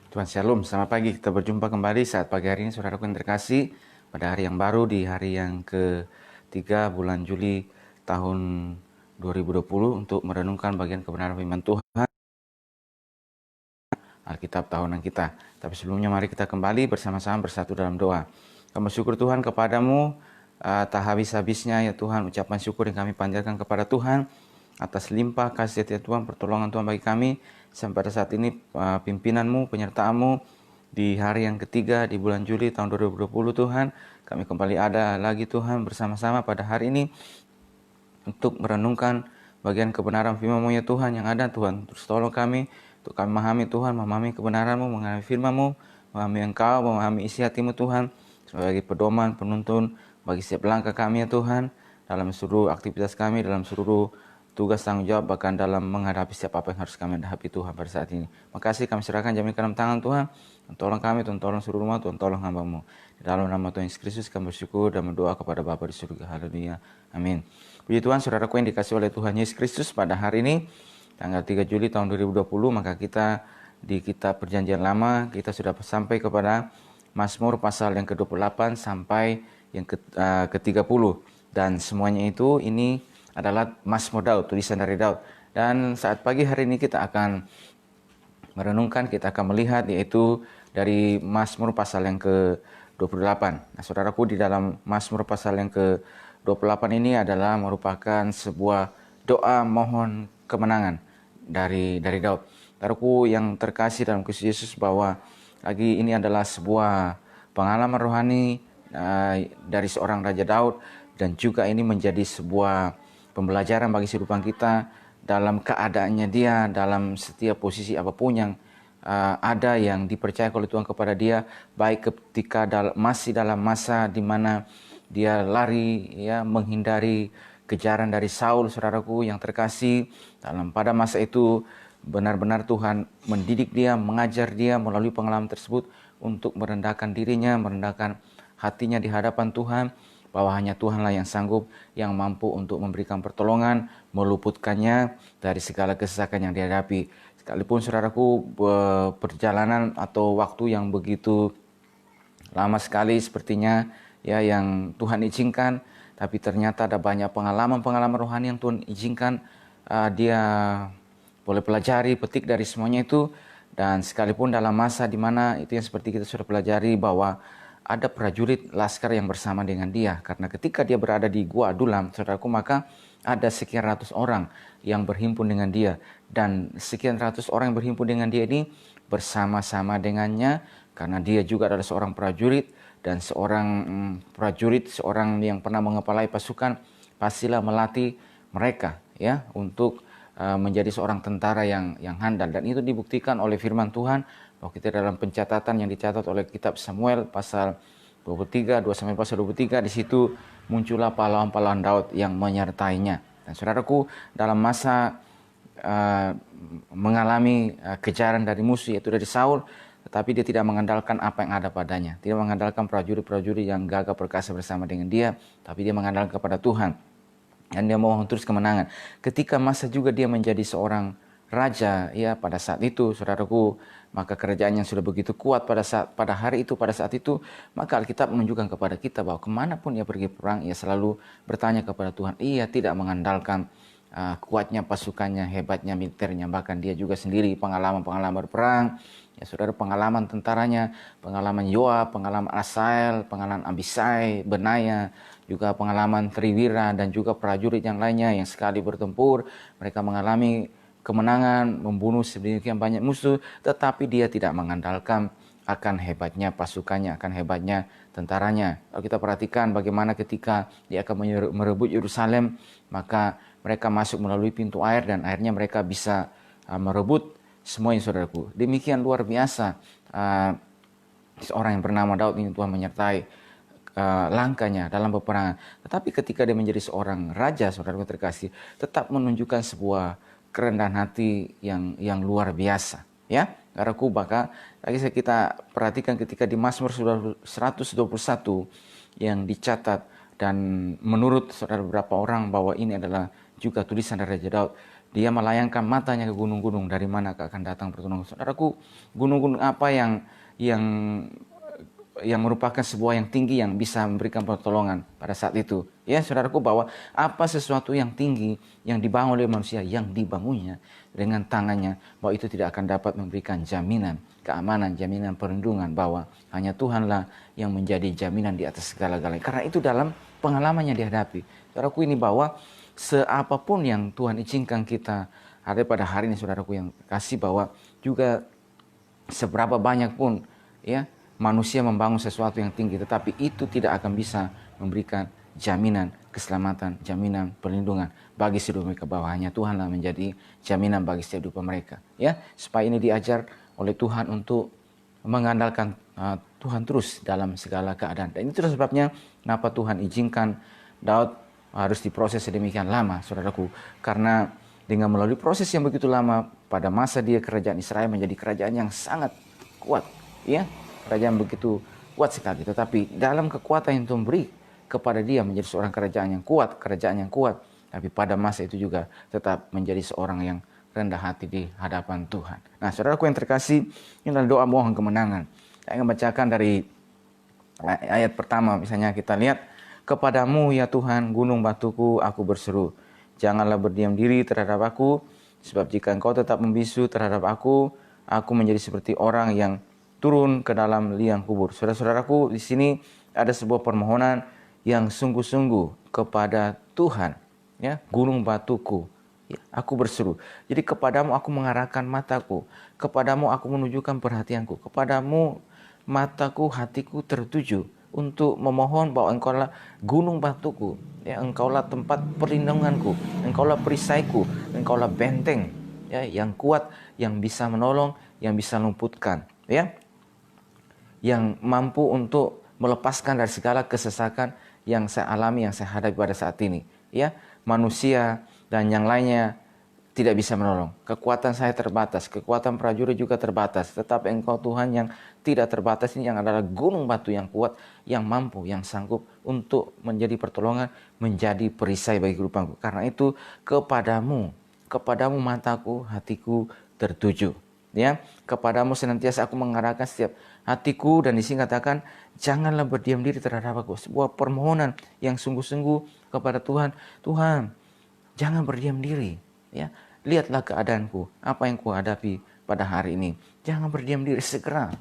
Tuhan Shalom, selamat pagi. Kita berjumpa kembali saat pagi hari ini, saudaraku yang terkasih, pada hari yang baru, di hari yang ketiga bulan Juli tahun 2020 untuk merenungkan bagian kebenaran firman Tuhan, Alkitab tahunan kita. Tapi sebelumnya mari kita kembali bersama-sama bersatu dalam doa. Kami bersyukur Tuhan kepadamu, tak habis-habisnya ya Tuhan, ucapan syukur yang kami panjatkan kepada Tuhan atas limpah kasih setia Tuhan, pertolongan Tuhan bagi kami sampai pada saat ini, pimpinanmu, penyertaanmu di hari yang ketiga di bulan Juli tahun 2020 Tuhan. Kami kembali ada lagi Tuhan bersama-sama pada hari ini untuk merenungkan bagian kebenaran firman-Mu ya Tuhan yang ada Tuhan. Terus tolong kami untuk kami memahami Tuhan, memahami kebenaran-Mu, mengenai firman-Mu, memahami Engkau, memahami isi hati-Mu Tuhan, sebagai pedoman, penuntun bagi setiap langkah kami ya Tuhan, dalam seluruh aktivitas kami, dalam seluruh tugas tanggung jawab, bahkan dalam menghadapi setiap apa yang harus kami hadapi Tuhan pada saat ini. Makasih kami serahkan jamin ke dalam tangan Tuhan. Tuhan tolong kami, Tuhan tolong seluruh rumah, Tuhan tolong hamba-Mu. Di dalam nama Tuhan Yesus Kristus kami bersyukur dan berdoa kepada Bapa di surga. Haleluya. Amin. Puji Tuhan, saudaraku yang dikasih oleh Tuhan Yesus Kristus, pada hari ini tanggal 3 Juli tahun 2020, maka kita di kitab Perjanjian Lama kita sudah sampai kepada Mazmur pasal yang ke-28 sampai yang ke-30, dan semuanya itu ini adalah Mazmur Daud, tulisan dari Daud. Dan saat pagi hari ini kita akan merenungkan, kita akan melihat yaitu dari Mazmur pasal yang ke-28. Nah, saudaraku, di dalam Mazmur pasal yang ke-28 ini adalah merupakan sebuah doa mohon kemenangan dari Daud. Saudaraku yang terkasih dalam Kristus Yesus, bahwa lagi ini adalah sebuah pengalaman rohani dari seorang Raja Daud, dan juga ini menjadi sebuah pembelajaran bagi kehidupan kita dalam keadaannya dia, dalam setiap posisi apapun yang ada yang dipercaya oleh Tuhan kepada dia, baik ketika masih dalam masa di mana dia lari ya menghindari kejaran dari Saul, saudaraku yang terkasih. Pada masa itu benar-benar Tuhan mendidik dia, mengajar dia melalui pengalaman tersebut untuk merendahkan dirinya, merendahkan hatinya di hadapan Tuhan, bahwa hanya Tuhanlah yang sanggup, yang mampu untuk memberikan pertolongan, meluputkannya dari segala kesesakan yang dihadapi. Sekalipun saudaraku perjalanan atau waktu yang begitu lama sekali sepertinya ya yang Tuhan izinkan, tapi ternyata ada banyak pengalaman-pengalaman rohani yang Tuhan izinkan dia boleh pelajari, petik dari semuanya itu. Dan sekalipun dalam masa di mana itu yang seperti kita sudah pelajari, bahwa ada prajurit laskar yang bersama dengan dia. Karena ketika dia berada di Gua Adulam, saudaraku, maka ada sekian ratus orang yang berhimpun dengan dia. Dan sekian ratus orang yang berhimpun dengan dia ini bersama-sama dengannya, karena dia juga adalah seorang prajurit. Dan seorang prajurit, seorang yang pernah mengepalai pasukan, pastilah melatih mereka ya untuk menjadi seorang tentara yang handal. Dan itu dibuktikan oleh firman Tuhan, bahwa kita dalam pencatatan yang dicatat oleh kitab Samuel pasal 23, 2 sampai pasal 23, di situ muncullah pahlawan-pahlawan Daud yang menyertainya. Dan saudaraku, dalam masa mengalami kejaran dari musuh, yaitu dari Saul, tetapi dia tidak mengandalkan apa yang ada padanya, tidak mengandalkan prajurit-prajurit yang gagah perkasa bersama dengan dia, tapi dia mengandalkan kepada Tuhan. Dan dia mohon terus kemenangan. Ketika masa juga dia menjadi seorang raja ya pada saat itu, saudaraku, maka kerajaan yang sudah begitu kuat pada hari itu, pada saat itu, maka Alkitab menunjukkan kepada kita bahwa kemanapun ia pergi perang, ia selalu bertanya kepada Tuhan. Ia tidak mengandalkan kuatnya pasukannya, hebatnya militernya, bahkan dia juga sendiri pengalaman-pengalaman berperang ya saudara, pengalaman tentaranya, pengalaman Yoab, pengalaman Asael, pengalaman Abisai, Benaya, juga pengalaman Triwira, dan juga prajurit yang lainnya yang sekali bertempur, mereka mengalami kemenangan, membunuh sedemikian banyak musuh, tetapi dia tidak mengandalkan akan hebatnya pasukannya, akan hebatnya tentaranya. Kalau kita perhatikan bagaimana ketika dia akan merebut Yerusalem, maka mereka masuk melalui pintu air, dan akhirnya mereka bisa merebut semuanya, saudaraku. Demikian luar biasa seorang yang bernama Daud ini, Tuhan menyertai langkahnya dalam peperangan. Tetapi ketika dia menjadi seorang raja, saudaraku terkasih, tetap menunjukkan sebuah kerendahan hati yang luar biasa ya saudaraku. Maka lagi kita perhatikan ketika di Mazmur 121 yang dicatat, dan menurut saudara beberapa orang bahwa ini adalah juga tulisan dari Raja Daud, Dia melayangkan matanya ke gunung-gunung, dari mana akan datang pertolongan. Saudaraku, gunung-gunung apa yang yang merupakan sebuah yang tinggi yang bisa memberikan pertolongan pada saat itu. Ya, saudaraku, bahwa apa sesuatu yang tinggi yang dibangun oleh manusia, yang dibangunnya dengan tangannya, bahwa itu tidak akan dapat memberikan jaminan keamanan, jaminan perlindungan, bahwa hanya Tuhanlah yang menjadi jaminan di atas segala-galanya. Karena itu dalam pengalaman yang dihadapi. Saudaraku, ini bahwa seapapun yang Tuhan izinkan kita ada pada hari ini, saudaraku yang kasih, bahwa juga seberapa banyak pun ya manusia membangun sesuatu yang tinggi, tetapi itu tidak akan bisa memberikan jaminan keselamatan, jaminan perlindungan bagi seluruh mereka, bahwa hanya Tuhanlah menjadi jaminan bagi setiap hidup mereka. Ya, supaya ini diajar oleh Tuhan untuk mengandalkan Tuhan terus dalam segala keadaan. Dan itu sebabnya kenapa Tuhan izinkan Daud harus diproses sedemikian lama, saudaraku, karena dengan melalui proses yang begitu lama, pada masa dia kerajaan Israel menjadi kerajaan yang sangat kuat, ya, kerajaan begitu kuat sekali. Tetapi dalam kekuatan yang Tuhan beri kepada dia menjadi seorang kerajaan yang kuat, tapi pada masa itu juga tetap menjadi seorang yang rendah hati di hadapan Tuhan. Nah, saudaraku yang terkasih, ini adalah doa mohon kemenangan. Saya akan bacakan dari ayat pertama, misalnya kita lihat, kepadamu ya Tuhan, gunung batuku, aku berseru. Janganlah berdiam diri terhadap aku, sebab jika engkau tetap membisu terhadap aku menjadi seperti orang yang turun ke dalam liang kubur. Saudara-saudaraku, di sini ada sebuah permohonan yang sungguh-sungguh kepada Tuhan. Ya, gunung batuku, ya, aku berseru. Jadi kepadamu aku mengarahkan mataku, kepadamu aku menunjukkan perhatianku, kepadamu mataku, hatiku tertuju untuk memohon bahwa engkaulah gunung batuku, ya, engkaulah tempat perlindunganku, engkaulah perisaiku, engkaulah benteng, ya, yang kuat, yang bisa menolong, yang bisa lumpuhkan, ya, yang mampu untuk melepaskan dari segala kesesakan yang saya alami, yang saya hadapi pada saat ini. Ya, manusia dan yang lainnya tidak bisa menolong. Kekuatan saya terbatas, kekuatan prajurit juga terbatas. Tetapi Engkau Tuhan yang tidak terbatas ini, yang adalah gunung batu yang kuat, yang mampu, yang sanggup untuk menjadi pertolongan, menjadi perisai bagi kehidupanku. Karena itu kepadamu mataku, hatiku tertuju. Ya, kepadamu senantiasa aku mengarahkan setiap hatiku, dan di sini katakan janganlah berdiam diri terhadap aku. Sebuah permohonan yang sungguh-sungguh kepada Tuhan. Tuhan, jangan berdiam diri. Ya, lihatlah keadaanku, apa yang kuhadapi pada hari ini. Jangan berdiam diri, segera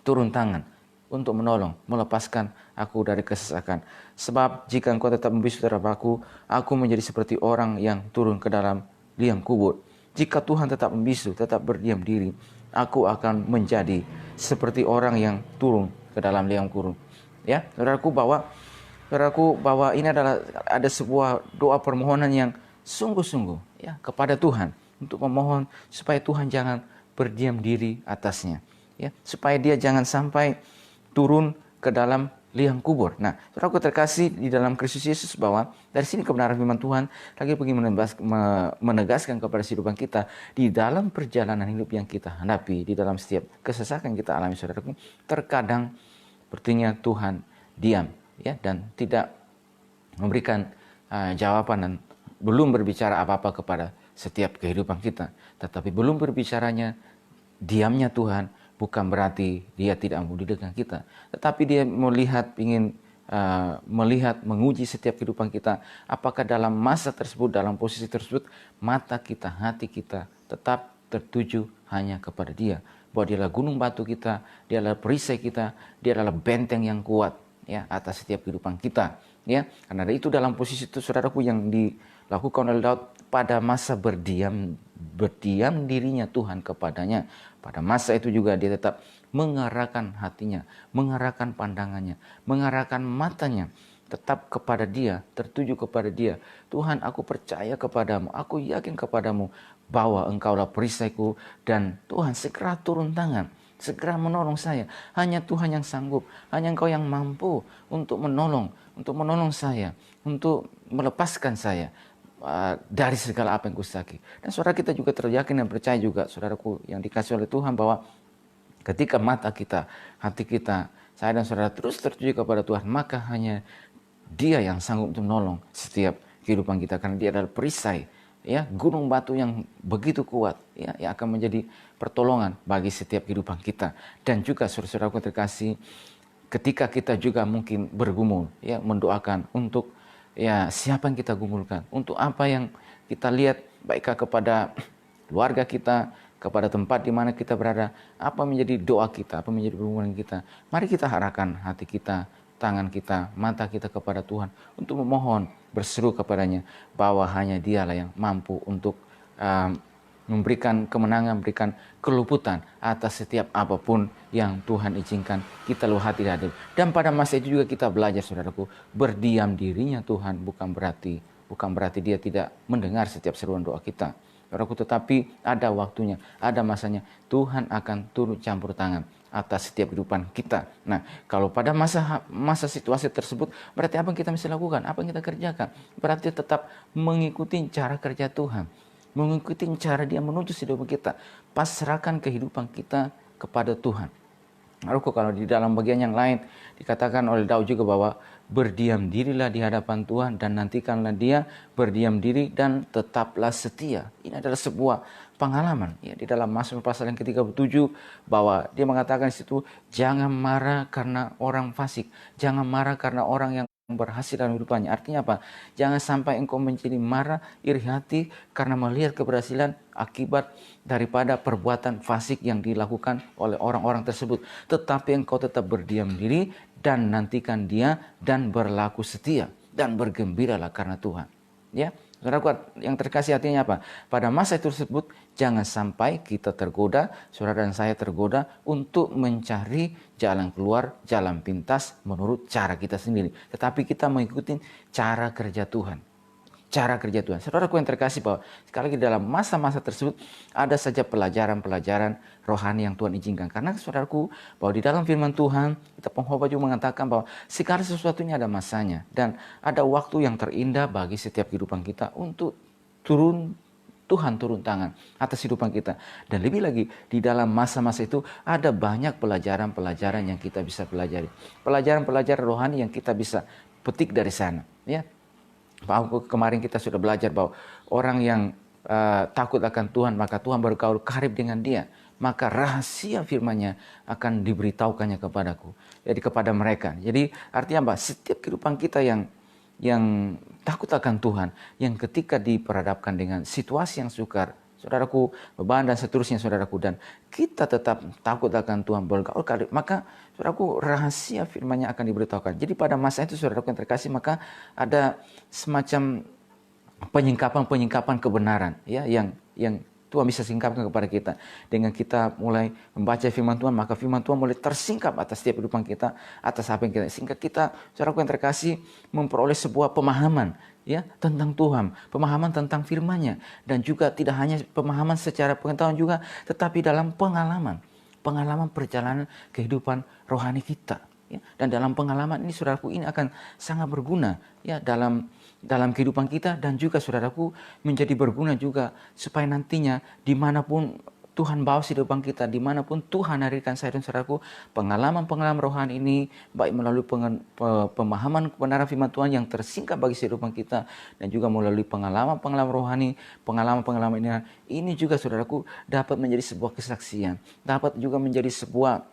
turun tangan untuk menolong, melepaskan aku dari kesesakan. Sebab jika engkau tetap membisu terhadap aku menjadi seperti orang yang turun ke dalam liang kubur. Jika Tuhan tetap membisu, tetap berdiam diri, aku akan menjadi seperti orang yang turun ke dalam liang kubur. Ya, saudaraku, bahwa ini adalah ada sebuah doa permohonan yang sungguh-sungguh, ya, kepada Tuhan, untuk memohon supaya Tuhan jangan berdiam diri atasnya, ya, supaya dia jangan sampai turun ke dalam liang kubur. Nah, saudaraku terkasih di dalam Kristus Yesus, bahwa dari sini kebenaran firman Tuhan lagi pergi menegaskan kepada kehidupan kita di dalam perjalanan hidup yang kita hadapi, di dalam setiap kesesakan yang kita alami, saudaraku. Terkadang sepertinya Tuhan diam, ya, dan tidak memberikan jawaban, dan belum berbicara apa-apa kepada setiap kehidupan kita. Tetapi belum berbicaranya, diamnya Tuhan bukan berarti dia tidak mau dengan kita, tetapi dia ingin melihat, menguji setiap kehidupan kita. Apakah dalam masa tersebut, dalam posisi tersebut, mata kita, hati kita tetap tertuju hanya kepada dia, bahwa dia adalah gunung batu kita, dia adalah perisai kita, dia adalah benteng yang kuat, ya, atas setiap kehidupan kita, ya. Karena itu dalam posisi itu, saudaraku, yang dilakukan oleh Daud pada masa berdiam dirinya Tuhan kepadanya. Pada masa itu juga dia tetap mengarahkan hatinya, mengarahkan pandangannya, mengarahkan matanya tetap kepada dia, tertuju kepada dia. Tuhan, aku percaya kepadamu, aku yakin kepadamu bahwa engkaulah perisaiku, dan Tuhan segera turun tangan, segera menolong saya. Hanya Tuhan yang sanggup, hanya Engkau yang mampu untuk menolong saya, untuk melepaskan saya dari segala apa yang kusaki. Dan saudara, kita juga teryakin dan percaya juga, saudaraku yang dikasih oleh Tuhan, bahwa ketika mata kita, hati kita, saya dan saudara terus tertuju kepada Tuhan, maka hanya Dia yang sanggup untuk menolong setiap kehidupan kita, karena Dia adalah perisai, ya, gunung batu yang begitu kuat, ya, yang akan menjadi pertolongan bagi setiap kehidupan kita. Dan juga saudara-saudaraku terkasih, ketika kita juga mungkin bergumul, ya, mendoakan untuk, ya, siapa yang kita gumulkan, untuk apa yang kita lihat, baikkah kepada keluarga kita, kepada tempat di mana kita berada, apa menjadi doa kita, apa menjadi permohonan kita. Mari kita arahkan hati kita, tangan kita, mata kita kepada Tuhan untuk memohon, berseru kepadanya bahwa hanya Dialah yang mampu untuk memberikan kemenangan, memberikan keluputan atas setiap apapun yang Tuhan izinkan kita luhati di hati. Dan pada masa itu juga kita belajar, saudaraku, berdiam dirinya Tuhan bukan berarti Dia tidak mendengar setiap seruan doa kita, saudaraku, tetapi ada waktunya, ada masanya Tuhan akan turut campur tangan atas setiap kehidupan kita. Nah, kalau pada masa situasi tersebut, berarti apa yang kita mesti lakukan? Apa yang kita kerjakan? Berarti tetap mengikuti cara kerja Tuhan, mengikuti cara Dia menuju hidup kita. Pasrahkan kehidupan kita kepada Tuhan. Lalu kalau di dalam bagian yang lain dikatakan oleh Daud juga bahwa berdiam dirilah di hadapan Tuhan dan nantikanlah Dia, berdiam diri dan tetaplah setia. Ini adalah sebuah pengalaman, ya, di dalam Mazmur pasal yang ke-37 bahwa dia mengatakan di situ, jangan marah karena orang fasik, jangan marah karena orang yang berhasil dalam kehidupannya. Artinya apa? Jangan sampai engkau menjadi marah, iri hati karena melihat keberhasilan akibat daripada perbuatan fasik yang dilakukan oleh orang-orang tersebut. Tetapi engkau tetap berdiam diri dan nantikan Dia dan berlaku setia dan bergembiralah karena Tuhan. Ya, saudara yang terkasih, artinya apa? Pada masa itu tersebut jangan sampai kita tergoda, saudara dan saya tergoda untuk mencari jalan keluar, jalan pintas menurut cara kita sendiri. Tetapi kita mengikuti cara kerja Tuhan. Cara kerja Tuhan. Saudaraku yang terkasih, bahwa sekali lagi dalam masa-masa tersebut ada saja pelajaran-pelajaran rohani yang Tuhan izinkan. Karena saudaraku, bahwa di dalam firman Tuhan, kita pengkhotbah juga mengatakan bahwa segala sesuatunya ada masanya. Dan ada waktu yang terindah bagi setiap kehidupan kita untuk Tuhan turun tangan atas kehidupan kita. Dan lebih lagi, di dalam masa-masa itu ada banyak pelajaran-pelajaran yang kita bisa pelajari. Pelajaran-pelajaran rohani yang kita bisa petik dari sana. Ya. Kemarin kita sudah belajar bahwa orang yang takut akan Tuhan, maka Tuhan bergaul karib dengan dia. Maka rahasia firman-Nya akan diberitahukannya kepadaku, jadi kepada mereka. Jadi artinya apa? Setiap kehidupan kita yang takut akan Tuhan, yang ketika diperhadapkan dengan situasi yang sukar, saudaraku, beban dan seterusnya, saudaraku, dan kita tetap takut akan Tuhan, bergaul karib, maka saudaraku, rahasia firman-Nya akan diberitahukan. Jadi pada masa itu, saudaraku yang terkasih, maka ada semacam penyingkapan kebenaran, ya, yang Tuhan bisa singkapkan kepada kita. Dengan kita mulai membaca firman Tuhan, maka firman Tuhan mulai tersingkap atas setiap kehidupan kita, atas apa yang kita, sehingga kita, saudaraku yang terkasih, memperoleh sebuah pemahaman, ya, tentang Tuhan, pemahaman tentang firman-Nya, dan juga tidak hanya pemahaman secara pengetahuan juga, tetapi dalam pengalaman perjalanan kehidupan rohani kita. Ya. Dan dalam pengalaman ini, saudaraku, ini akan sangat berguna, ya, dalam kehidupan kita, dan juga saudaraku menjadi berguna juga supaya nantinya dimanapun Tuhan bawa kehidupan kita, dimanapun Tuhan hadirkan saya dan saudaraku, pengalaman-pengalaman rohani ini, baik melalui pemahaman kebenaran firman Tuhan yang tersingkap bagi kehidupan kita, dan juga melalui pengalaman-pengalaman rohani, pengalaman-pengalaman ini juga saudaraku dapat menjadi sebuah kesaksian, dapat juga menjadi sebuah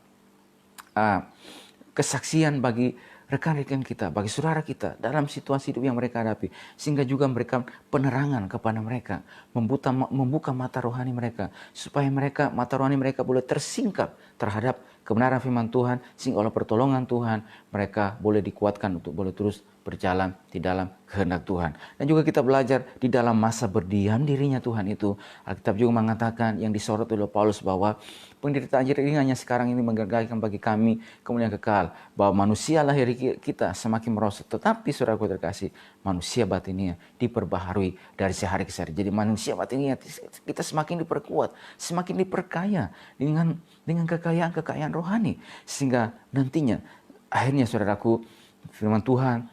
kesaksian bagi rekan-rekan kita, bagi saudara kita dalam situasi hidup yang mereka hadapi, sehingga juga memberikan penerangan kepada mereka, membuka mata rohani mereka, supaya mata rohani mereka boleh tersingkap terhadap kebenaran firman Tuhan, sehingga oleh pertolongan Tuhan mereka boleh dikuatkan untuk boleh terus berjalan di dalam kehendak Tuhan. Dan juga kita belajar di dalam masa berdiam dirinya Tuhan itu, Alkitab juga mengatakan yang disorot oleh Paulus bahwa penderitaan ringannya sekarang ini menggagalkan bagi kami kemuliaan kekal, bahwa manusia lahir kita semakin merosot, tetapi saudaraku terkasih, manusia batinnya diperbaharui dari sehari ke sehari. Jadi manusia batinnya kita semakin diperkuat, semakin diperkaya dengan kekayaan rohani, sehingga nantinya akhirnya saudaraku, firman Tuhan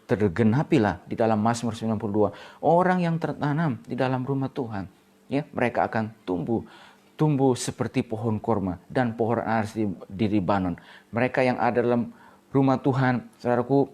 tergenapilah di dalam Mazmur 92. Orang yang tertanam di dalam rumah Tuhan, ya, mereka akan tumbuh seperti pohon korma dan pohon aras di Libanon. Mereka yang ada dalam rumah Tuhan, saudaraku,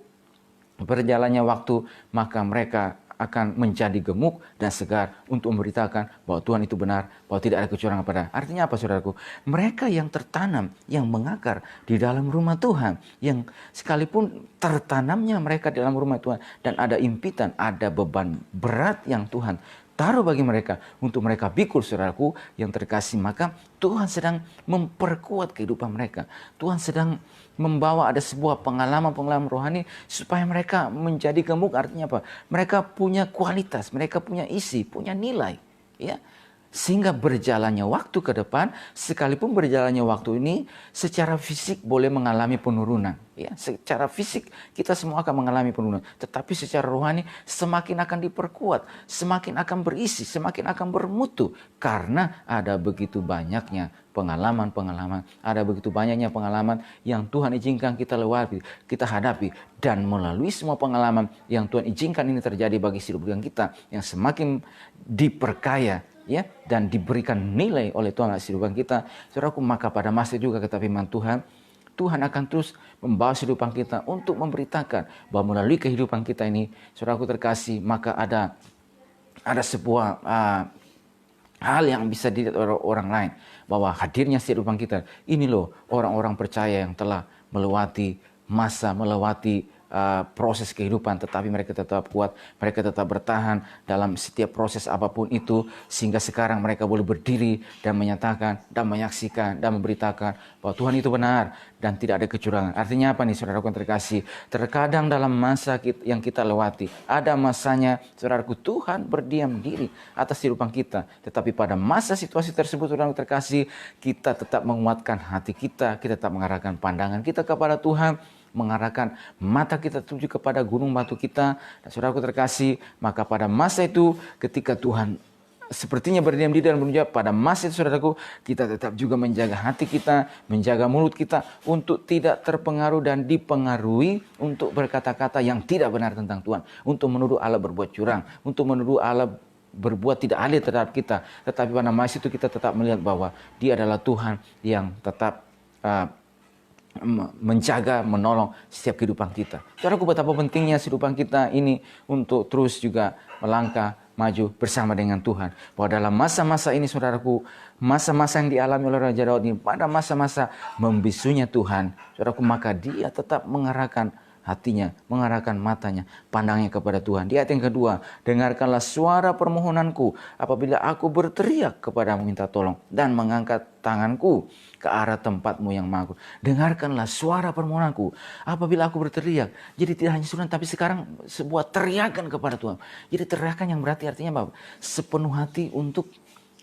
berjalannya waktu, maka mereka akan menjadi gemuk dan segar untuk memberitakan bahwa Tuhan itu benar, bahwa tidak ada kecurangan pada. Artinya apa, saudaraku? Mereka yang tertanam, yang mengakar di dalam rumah Tuhan, yang sekalipun tertanamnya mereka di dalam rumah Tuhan dan ada impitan, ada beban berat yang Tuhan taruh bagi mereka untuk mereka pikul, saudaraku yang terkasih, maka Tuhan sedang memperkuat kehidupan mereka. Tuhan sedang membawa ada sebuah pengalaman-pengalaman rohani supaya mereka menjadi gemuk. Artinya apa? Mereka punya kualitas, mereka punya isi, punya nilai, ya. Sehingga berjalannya waktu ke depan, sekalipun berjalannya waktu ini secara fisik boleh mengalami penurunan. Ya, secara fisik kita semua akan mengalami penurunan. Tetapi secara rohani semakin akan diperkuat, semakin akan berisi, semakin akan bermutu. Karena ada begitu banyaknya pengalaman-pengalaman, ada begitu banyaknya pengalaman yang Tuhan izinkan kita lewati, kita hadapi. Dan melalui semua pengalaman yang Tuhan izinkan ini terjadi bagi hidup kita, yang semakin diperkaya, ya, dan diberikan nilai oleh Tuhan atas kehidupan kita, saudaraku, maka pada masa juga kata firman Tuhan, Tuhan akan terus membawa kehidupan kita untuk memberitakan bahwa melalui kehidupan kita ini, saudaraku terkasih, maka ada sebuah hal yang bisa dilihat oleh orang lain, bahwa hadirnya kehidupan kita ini loh orang-orang percaya yang telah melewati masa, melewati proses kehidupan, tetapi mereka tetap kuat, mereka tetap bertahan dalam setiap proses apapun itu, sehingga sekarang mereka boleh berdiri dan menyatakan dan menyaksikan dan memberitakan bahwa Tuhan itu benar dan tidak ada kecurangan. Artinya apa nih, saudaraku yang terkasih? Terkadang dalam masa yang kita lewati, ada masanya, saudaraku, Tuhan berdiam diri atas kehidupan kita, tetapi pada masa situasi tersebut, saudaraku terkasih, kita tetap menguatkan hati kita tetap mengarahkan pandangan kita kepada Tuhan, mengarahkan mata kita tuju kepada gunung batu kita. Dan saudaraku terkasih, maka pada masa itu ketika Tuhan sepertinya berdiam diri dan menjawab, pada masa itu, saudaraku, kita tetap juga menjaga hati kita, menjaga mulut kita untuk tidak terpengaruh dan dipengaruhi untuk berkata-kata yang tidak benar tentang Tuhan, untuk menuduh Allah berbuat curang, untuk menuduh Allah berbuat tidak adil terhadap kita. Tetapi pada masa itu kita tetap melihat bahwa Dia adalah Tuhan yang tetap menjaga, menolong setiap kehidupan kita. Saudaraku, betapa pentingnya kehidupan kita ini untuk terus juga melangkah maju bersama dengan Tuhan. Bahwa dalam masa-masa ini, saudaraku, masa-masa yang dialami oleh Raja Daud ini, pada masa-masa membisunya Tuhan, saudaraku, maka dia tetap mengarahkan hatinya, mengarahkan matanya, pandangnya kepada Tuhan. Di ayat yang kedua, dengarkanlah suara permohonanku apabila aku berteriak kepadamu minta tolong dan mengangkat tanganku ke arah tempatmu yang maha kudus. Dengarkanlah suara permohonanku apabila aku berteriak. Jadi tidak hanya suara, tapi sekarang sebuah teriakan kepada Tuhan. Jadi teriakan yang berarti artinya apa? Sepenuh hati untuk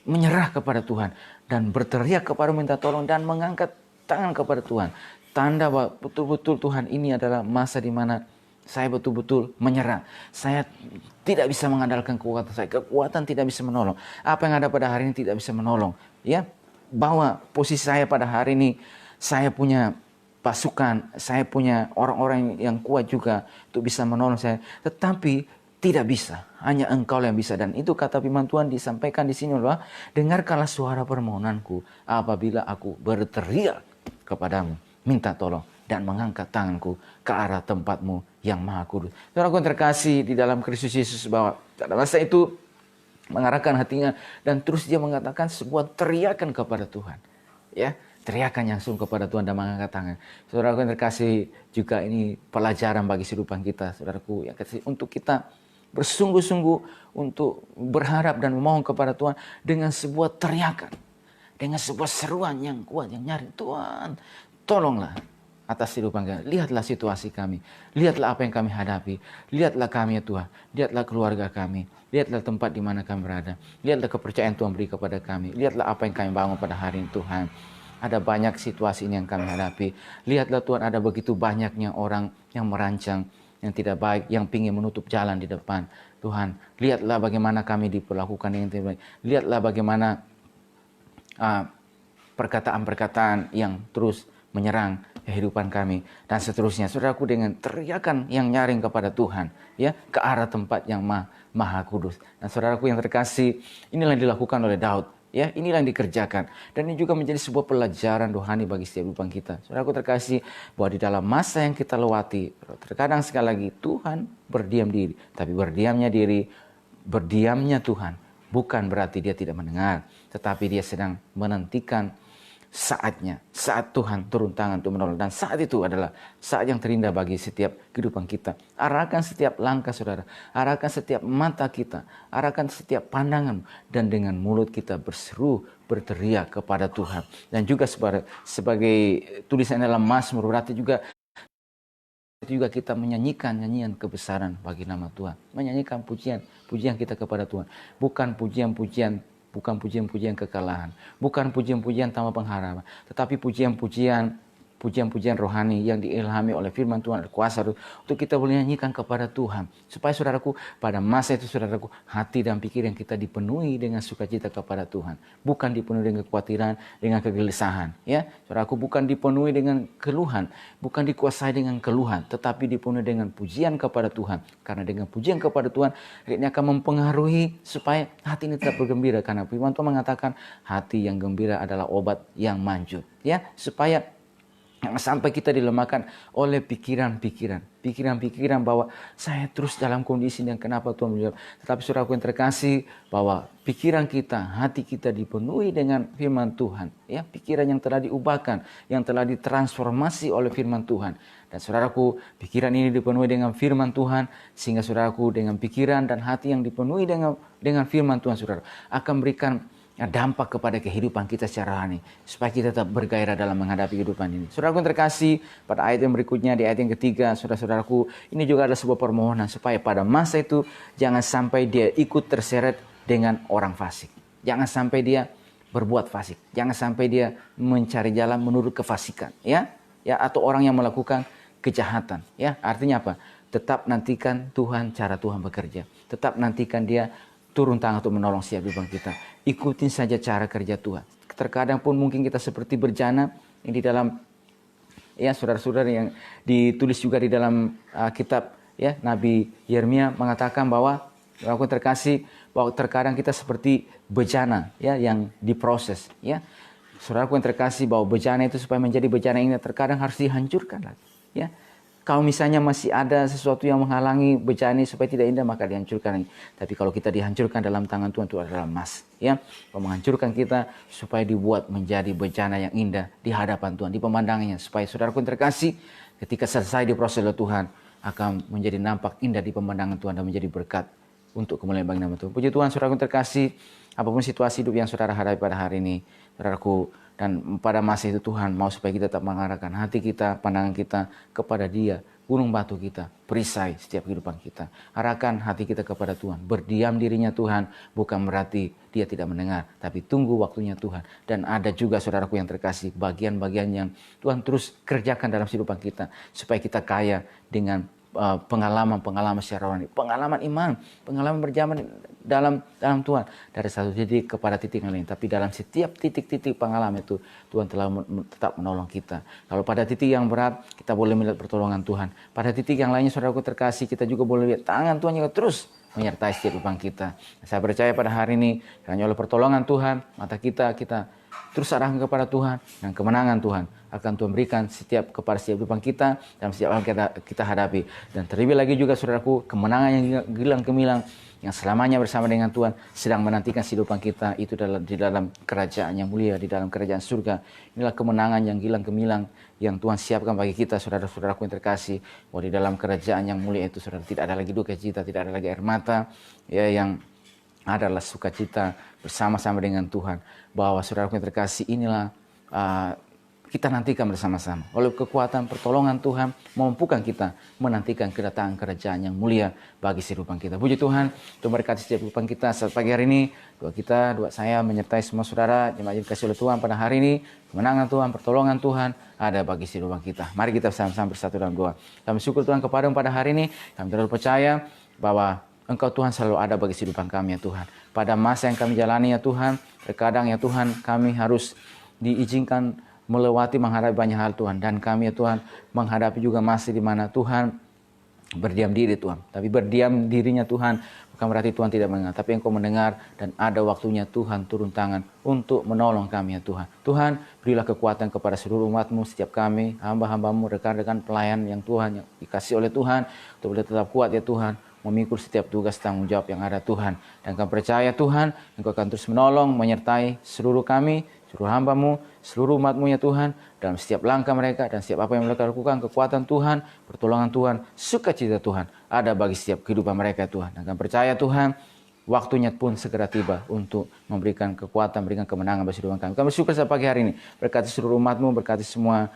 menyerah kepada Tuhan dan berteriak kepada minta tolong dan mengangkat tangan kepada Tuhan. Tanda bahwa betul-betul Tuhan ini adalah masa di mana saya betul-betul menyerah. Saya tidak bisa mengandalkan kekuatan saya. Kekuatan tidak bisa menolong. Apa yang ada pada hari ini tidak bisa menolong. Ya, bahwa posisi saya pada hari ini, saya punya pasukan, saya punya orang-orang yang kuat juga untuk bisa menolong saya. Tetapi tidak bisa. Hanya Engkau yang bisa. Dan itu kata firman Tuhan disampaikan di sini, bahwa dengarkanlah suara permohonanku apabila aku berteriak kepadamu minta tolong dan mengangkat tanganku ke arah tempatmu yang maha kudus. Saudaraku yang terkasih di dalam Kristus Yesus, bahwa pada masa itu mengarahkan hatinya dan terus dia mengatakan sebuah teriakan kepada Tuhan. Ya, teriakan yang sungguh kepada Tuhan dan mengangkat tangan. Saudaraku yang terkasih, juga ini pelajaran bagi kehidupan kita, saudaraku yang terkasih, untuk kita bersungguh-sungguh untuk berharap dan memohon kepada Tuhan dengan sebuah teriakan, dengan sebuah seruan yang kuat, yang nyaring, Tuhan, tolonglah atas kehidupan kami. Lihatlah situasi kami. Lihatlah apa yang kami hadapi. Lihatlah kami ya Tuhan. Lihatlah keluarga kami. Lihatlah tempat di mana kami berada. Lihatlah kepercayaan Tuhan beri kepada kami. Lihatlah apa yang kami bangun pada hari ini Tuhan. Ada banyak situasi ini yang kami hadapi. Lihatlah Tuhan, ada begitu banyaknya orang yang merancang yang tidak baik, yang ingin menutup jalan di depan. Tuhan, lihatlah bagaimana kami diperlakukan yang tidak baik. Lihatlah bagaimana perkataan-perkataan yang terus menyerang kehidupan kami dan seterusnya. Saudaraku, dengan teriakan yang nyaring kepada Tuhan, ya, ke arah tempat yang maha kudus. Dan saudaraku yang terkasih, inilah yang dilakukan oleh Daud Ya, inilah yang dikerjakan. Dan ini juga menjadi sebuah pelajaran rohani bagi setiap kehidupan kita. Saudaraku terkasih, bahwa di dalam masa yang kita lewati, terkadang sekali lagi Tuhan berdiam diri. Tapi berdiamnya Tuhan bukan berarti dia tidak mendengar. Tetapi dia sedang menantikan saatnya, saat Tuhan turun tangan untuk menolong. Dan saat itu adalah saat yang terindah bagi setiap kehidupan kita. Arahkan setiap langkah saudara, arahkan setiap mata kita, arahkan setiap pandangan. Dan dengan mulut kita berseru, berteriak kepada Tuhan. Dan juga sebagai tulisan dalam Mazmur, berarti juga kita menyanyikan nyanyian kebesaran bagi nama Tuhan. Menyanyikan pujian kita kepada Tuhan. Bukan pujian-pujian kekalahan. Bukan pujian-pujian tanpa pengharapan. Tetapi pujian-pujian rohani yang diilhami oleh firman Tuhan, kuasa untuk kita boleh nyanyikan kepada Tuhan. Supaya saudaraku, pada masa itu saudaraku, hati dan pikiran kita dipenuhi dengan sukacita kepada Tuhan. Bukan dipenuhi dengan kekhawatiran, dengan kegelisahan. Ya, saudaraku, bukan dipenuhi dengan keluhan. Bukan dikuasai dengan keluhan. Tetapi dipenuhi dengan pujian kepada Tuhan. Karena dengan pujian kepada Tuhan, ini akan mempengaruhi supaya hati ini tetap bergembira. Karena firman Tuhan mengatakan, hati yang gembira adalah obat yang manjur. Ya, supaya sampai kita dilemahkan oleh pikiran bahwa saya terus dalam kondisi yang kenapa Tuhan menjawab. Tetapi saudaraku yang terkasih, bahwa pikiran kita, hati kita dipenuhi dengan firman Tuhan. Ya, pikiran yang telah diubahkan, yang telah ditransformasi oleh firman Tuhan. Dan saudaraku, pikiran ini dipenuhi dengan firman Tuhan, sehingga saudaraku dengan pikiran dan hati yang dipenuhi dengan firman Tuhan, saudara, akan berikan dampak kepada kehidupan kita secara rohani, supaya kita tetap bergairah dalam menghadapi kehidupan ini. Saudaraku yang terkasih, pada ayat yang berikutnya, di ayat yang ketiga, saudara-saudaraku, ini juga adalah sebuah permohonan supaya pada masa itu jangan sampai dia ikut terseret dengan orang fasik. Jangan sampai dia berbuat fasik. Jangan sampai dia mencari jalan menurut kefasikan, ya, atau orang yang melakukan kejahatan, ya. Artinya apa? Tetap nantikan Tuhan, cara Tuhan bekerja. Tetap nantikan dia turun tangan untuk menolong setiap kehidupan kita. Ikutin saja cara kerja Tuhan. Terkadang pun mungkin kita seperti berjana yang di dalam, ya, saudara-saudara, yang ditulis juga di dalam kitab, ya, Nabi Yeremia mengatakan bahwa, aku terkasih, bahwa terkadang kita seperti bejana, ya, yang diproses, ya. Saudaraku yang terkasih, bahwa bejana itu supaya menjadi bejana ini terkadang harus dihancurkan lagi, ya. Kalau misalnya masih ada sesuatu yang menghalangi bejana supaya tidak indah, maka dihancurkan lagi. Tapi kalau kita dihancurkan dalam tangan Tuhan, itu adalah emas, ya. Menghancurkan kita supaya dibuat menjadi bejana yang indah di hadapan Tuhan, di pemandangannya. Supaya saudaraku yang terkasih, ketika selesai diproses oleh Tuhan, akan menjadi nampak indah di pemandangan Tuhan dan menjadi berkat untuk kemuliaan bagi nama Tuhan. Puji Tuhan, saudaraku yang terkasih, apapun situasi hidup yang saudara hadapi pada hari ini, saudaraku, dan pada masa itu Tuhan mau supaya kita tetap mengarahkan hati kita, pandangan kita kepada Dia, gunung batu kita, perisai setiap kehidupan kita. Arahkan hati kita kepada Tuhan. Berdiam dirinya Tuhan bukan berarti Dia tidak mendengar, tapi tunggu waktunya Tuhan. Dan ada juga saudaraku yang terkasih, bagian-bagian yang Tuhan terus kerjakan dalam kehidupan kita, supaya kita kaya dengan pengalaman secara rohani, pengalaman iman, pengalaman berjalan dalam Tuhan, dari satu titik kepada titik yang lain. Tapi dalam setiap titik-titik pengalaman itu, Tuhan telah tetap menolong kita. Kalau pada titik yang berat, kita boleh melihat pertolongan Tuhan. Pada titik yang lainnya, saudaraku terkasih, kita juga boleh lihat tangan Tuhan yang terus menyertai setiap kehidupan kita. Saya percaya pada hari ini, hanya oleh pertolongan Tuhan, mata kita terus arahkan kepada Tuhan, dan kemenangan Tuhan akan Tuhan berikan kepada setiap kehidupan kita dan setiap hal kita hadapi. Dan terlebih lagi juga saudaraku, kemenangan yang gilang gemilang yang selamanya bersama dengan Tuhan sedang menantikan kehidupan kita itu di dalam kerajaan yang mulia, di dalam kerajaan surga. Inilah kemenangan yang gilang gemilang yang Tuhan siapkan bagi kita, saudara-saudaraku yang terkasih, bahwa di dalam kerajaan yang mulia itu, saudara, tidak ada lagi duka cita, tidak ada lagi air mata, ya, yang adalah sukacita bersama-sama dengan Tuhan. Bahwa saudaraku yang terkasih, inilah kita nantikan bersama-sama. Oleh kekuatan pertolongan Tuhan memampukan kita menantikan kedatangan kerajaan yang mulia bagi kehidupan kita. Puji Tuhan, Tuhan berkati setiap kehidupan kita saat pagi hari ini. Doa saya menyertai semua saudara jemaat yang dikasihi oleh Tuhan pada hari ini. Kemenangan Tuhan, pertolongan Tuhan ada bagi kehidupan kita. Mari kita bersama-sama bersatu dalam doa. Kami syukur Tuhan kepada-Mu pada hari ini. Kami terlalu percaya bahwa Engkau Tuhan selalu ada bagi kehidupan kami, ya Tuhan. Pada masa yang kami jalani, ya Tuhan, terkadang, ya Tuhan, kami harus diizinkan melewati menghadapi banyak hal, Tuhan. Dan kami, ya Tuhan, menghadapi juga masa di mana Tuhan berdiam diri, Tuhan. Tapi berdiam dirinya Tuhan bukan berarti Tuhan tidak mendengar, tapi Engkau mendengar dan ada waktunya Tuhan turun tangan untuk menolong kami ya Tuhan. Tuhan, berilah kekuatan kepada seluruh umat-Mu, setiap kami, hamba-hamba-Mu, rekan-rekan pelayan yang Tuhan, yang dikasih oleh Tuhan, untuk boleh tetap kuat ya Tuhan, memikul setiap tugas tanggung jawab yang ada Tuhan. Dan kami percaya Tuhan, Engkau akan terus menolong, menyertai seluruh kami, seluruh hamba-Mu, seluruh umat-Mu ya Tuhan, dalam setiap langkah mereka dan setiap apa yang mereka lakukan, kekuatan Tuhan, pertolongan Tuhan, sukacita Tuhan ada bagi setiap kehidupan mereka Tuhan. Dan kami percaya Tuhan, waktunya pun segera tiba untuk memberikan kekuatan, memberikan kemenangan bagi kehidupan kami. Kami bersyukur pada pagi hari ini, berkati seluruh umat-Mu, berkati semua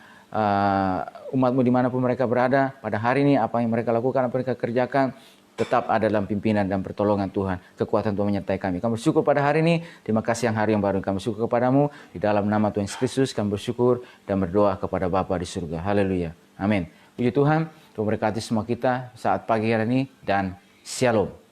umat-Mu dimanapun mereka berada pada hari ini, apa yang mereka lakukan, apa yang mereka kerjakan, tetap ada dalam pimpinan dan pertolongan Tuhan. Kekuatan Tuhan menyertai kami. Kami bersyukur pada hari ini. Terima kasih yang hari yang baru. Kami bersyukur kepadamu. Di dalam nama Tuhan Yesus Kristus kami bersyukur dan berdoa kepada Bapa di surga. Haleluya. Amin. Puji Tuhan. Tuhan berkati semua kita saat pagi hari ini. Dan Shalom.